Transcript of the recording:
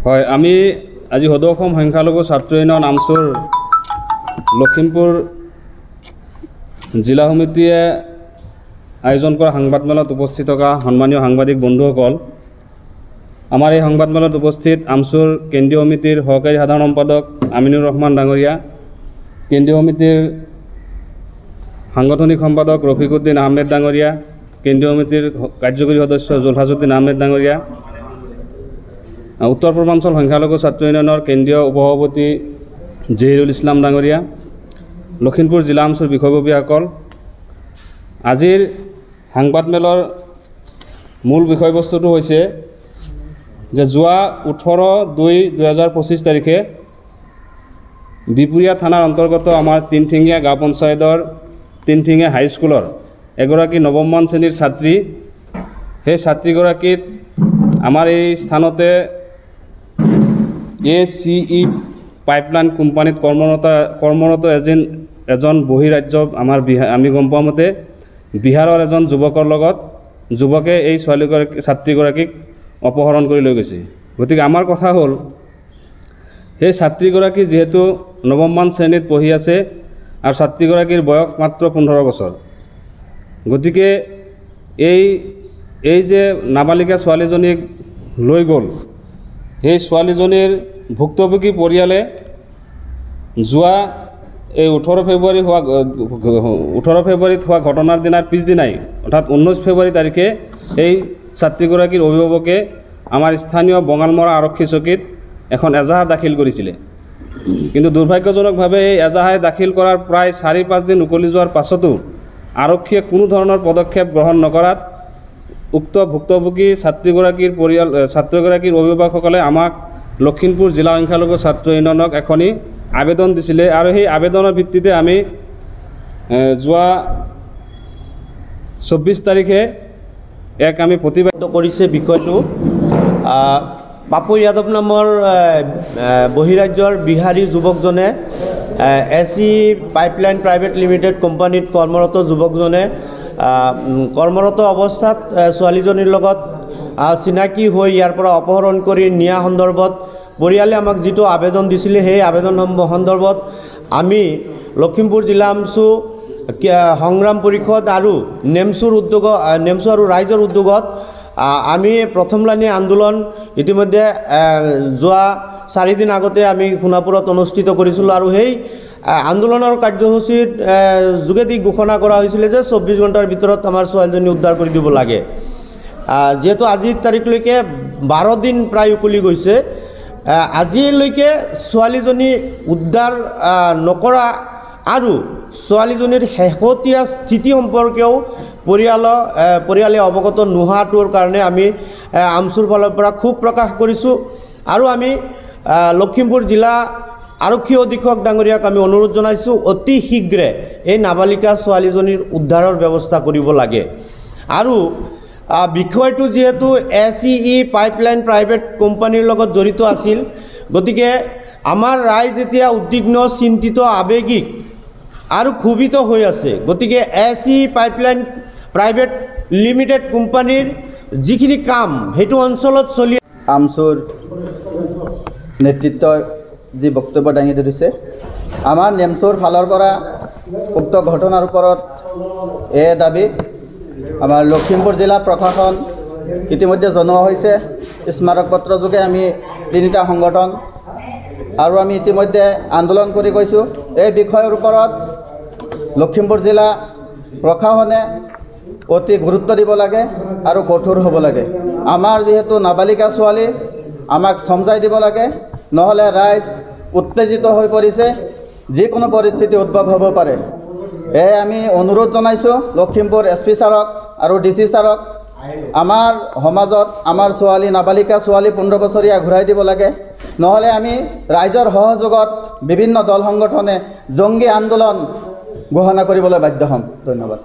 হয়, আমি আজি সদৌ অসম সংখ্যালঘু ছাত্ৰ ইউনিয়ন আমচুৰ লখিমপুৰ জিলা সমিতিয়ে আয়োজন কৰা সংবাদমেলত উপস্থিত থকা সন্মানীয় সাংবাদিক বন্ধুসকল, আমাৰ এই সংবাদমেলত উপস্থিত আমচুৰ কেন্দ্ৰীয় সমিতিৰ সহকাৰী সাধাৰণ সম্পাদক আমিনুৰ ৰহমান ডাঙৰীয়া, কেন্দ্ৰীয় সমিতিৰ সাংগঠনিক সম্পাদক ৰফিকুদ্দিন আহমেদ ডাঙৰীয়া, কেন্দ্ৰীয় সমিতিৰ কাৰ্যকৰী সদস্য জুলহাজুদ্দিন আহমেদ ডাঙৰীয়া, উত্তৰ পূৰ্বাঞ্চল সংখ্যালঘু ছাত্ৰ ইউনিয়নৰ কেন্দ্ৰীয় উপসভাপতি জহিৰুল ইছলাম ডাঙৰীয়া, লখিমপুৰ জিলা আমচুৰ বিষয়ববীয়াসকল, আজিৰ সংবাদমেলৰ মূল বিষয়বস্তুটো হৈছে যে যোৱা 18/2/2025 তাৰিখে বিপুৰীয়া থানাৰ অন্তৰ্গত আমাৰ তিনঠিঙীয়া গাঁও পঞ্চায়তৰ তিনঠিঙীয়া হাইস্কুলৰ এগৰাকী নৱমমান শ্ৰেণীৰ ছাত্ৰী, সেই ছাত্ৰীগৰাকীক আমাৰ এই স্থানতে ACE পাইপলাইন কোম্পানীত কৰ্মৰত এজন বহিৰাজ্য আমি গম পোৱা মতে বিহাৰৰ এজন যুৱকৰ লগত যুৱকে এই ছাত্ৰীগৰাকীক অপহৰণ কৰি লৈ গৈছে। গতিকে আমাৰ কথা হ'ল, সেই ছাত্ৰীগৰাকী যিহেতু নৱমমান শ্ৰেণীত পঢ়ি আছে আৰু ছাত্ৰীগৰাকীৰ বয়স মাত্ৰ 15 বছৰ, গতিকে এই যে নাবালিকা ছোৱালীজনীক লৈ গ'ল, সেই ছোৱালীজনীৰ ভুক্তভোগী পৰিয়ালে যোৱা এই 18 ফেব্ৰুৱাৰীত হোৱা ঘটনাৰ দিনাৰ পিছদিনাই অৰ্থাৎ 19 ফেব্ৰুৱাৰী তাৰিখে এই ছাত্ৰীগৰাকীৰ অভিভাৱকে আমাৰ স্থানীয় বঙালমৰা আৰক্ষী চকীত এখন এজাহাৰ দাখিল কৰিছিলে। কিন্তু দুৰ্ভাগ্যজনকভাৱে এই এজাহাৰ দাখিল কৰাৰ প্ৰায় 4-5 দিন উকলি যোৱাৰ পাছতো আৰক্ষীয়ে কোনো ধৰণৰ পদক্ষেপ গ্ৰহণ নকৰাত উক্ত ভুক্তভোগী ছাত্ৰীগৰাকীৰ অভিভাৱকসকলে আমাক লখিমপুৰ জিলা সংখ্যালঘু ছাত্ৰ ইউনিয়নক এখনি আবেদন দিছিলে আৰু সেই আবেদনৰ ভিত্তিতে আমি যোৱা 24 তাৰিখে আমি প্ৰতিবাদ কৰিছে। বিষয়টো পাপু যাদৱ নামৰ বহিৰাজ্যৰ বিহাৰী যুৱকজনে ACE পাইপলাইন প্ৰাইভেট লিমিটেড কোম্পানীত কৰ্মৰত যুৱকজনে কৰ্মৰত অৱস্থাত ছোৱালীজনীৰ লগত চিনাকি হৈ ইয়াৰ পৰা অপহৰণ কৰি নিয়া সন্দৰ্ভত পৰিয়ালে আমাক যিটো আবেদন দিছিলে, সেই আবেদন সন্দৰ্ভত আমি লখিমপুৰ জিলা আমচু সংগ্ৰাম পৰিষদ আৰু নেমচু আৰু ৰাইজৰ উদ্যোগত আমি প্ৰথমলানি আন্দোলন ইতিমধ্যে যোৱা 4 দিন আগতে আমি সোণাপুৰত অনুষ্ঠিত কৰিছিলোঁ আৰু সেই আন্দোলনৰ কাৰ্যসূচীৰ যোগেদি ঘোষণা কৰা হৈছিলে যে 24 ঘণ্টাৰ ভিতৰত আমাৰ ছোৱালীজনী উদ্ধাৰ কৰি দিব লাগে। যিহেতু আজিৰ তাৰিখলৈকে 12 দিন প্ৰায় উকলি গৈছে, আজিলৈকে ছোৱালীজনী উদ্ধাৰ নকৰা আৰু ছোৱালীজনীৰ শেহতীয়া স্থিতি সম্পৰ্কেও পৰিয়ালে অৱগত নোহোৱাটোৰ কাৰণে আমি আমচুৰ ফালৰ পৰা ক্ষোভ প্ৰকাশ কৰিছোঁ আৰু আমি লখিমপুৰ জিলা আৰক্ষী অধীক্ষক ডাঙৰীয়াক আমি অনুৰোধ জনাইছোঁ অতি শীঘ্ৰে এই নাবালিকা ছোৱালীজনীৰ উদ্ধাৰৰ ব্যৱস্থা কৰিব লাগে। আৰু বিষয়টো যিহেতু ACE পাইপলাইন প্ৰাইভেট কোম্পানীৰ লগত জড়িত আছিল, গতিকে আমাৰ ৰাইজ এতিয়া উদ্বিগ্ন, চিন্তিত, আৱেগিক আৰু ক্ষোভিত হৈ আছে। গতিকে ACE পাইপলাইন প্ৰাইভেট লিমিটেড কোম্পানীৰ যিখিনি কাম সেইটো অঞ্চলত চলি আমচুৰ নেতৃত্বই যি বক্তব্য দাঙি ধৰিছে, আমাৰ নেমচুৰ ফালৰ পৰা উক্ত ঘটনাৰ ওপৰত দাবী আমাৰ লখিমপুৰ জিলা প্ৰশাসন ইতিমধ্যে জনোৱা হৈছে। স্মাৰক পত্ৰ যোগে আমি 3টা সংগঠন আৰু আমি ইতিমধ্যে আন্দোলন কৰি গৈছোঁ। এই বিষয়ৰ ওপৰত লখিমপুৰ জিলা প্ৰশাসনে অতি গুৰুত্ব দিব লাগে আৰু কঠোৰ হ'ব লাগে। আমাৰ যিহেতু নাবালিকা ছোৱালী, আমাক সমজাই দিব লাগে, নহ'লে ৰাইজ উত্তেজিত হৈ পৰিছে, যিকোনো পৰিস্থিতি উদ্ভৱ হ'ব পাৰে। আমি অনুৰোধ জনাইছোঁ লখিমপুৰ SP ছাৰক আৰু DC ছাৰক, আমাৰ সমাজত আমাৰ ছোৱালী, নাবালিকা ছোৱালী 15 বছৰীয়া ঘূৰাই দিব লাগে, নহ'লে আমি ৰাইজৰ সহযোগত বিভিন্ন দল সংগঠনে জংগী আন্দোলন ঘোষণা কৰিবলৈ বাধ্য হ'ম। ধন্যবাদ।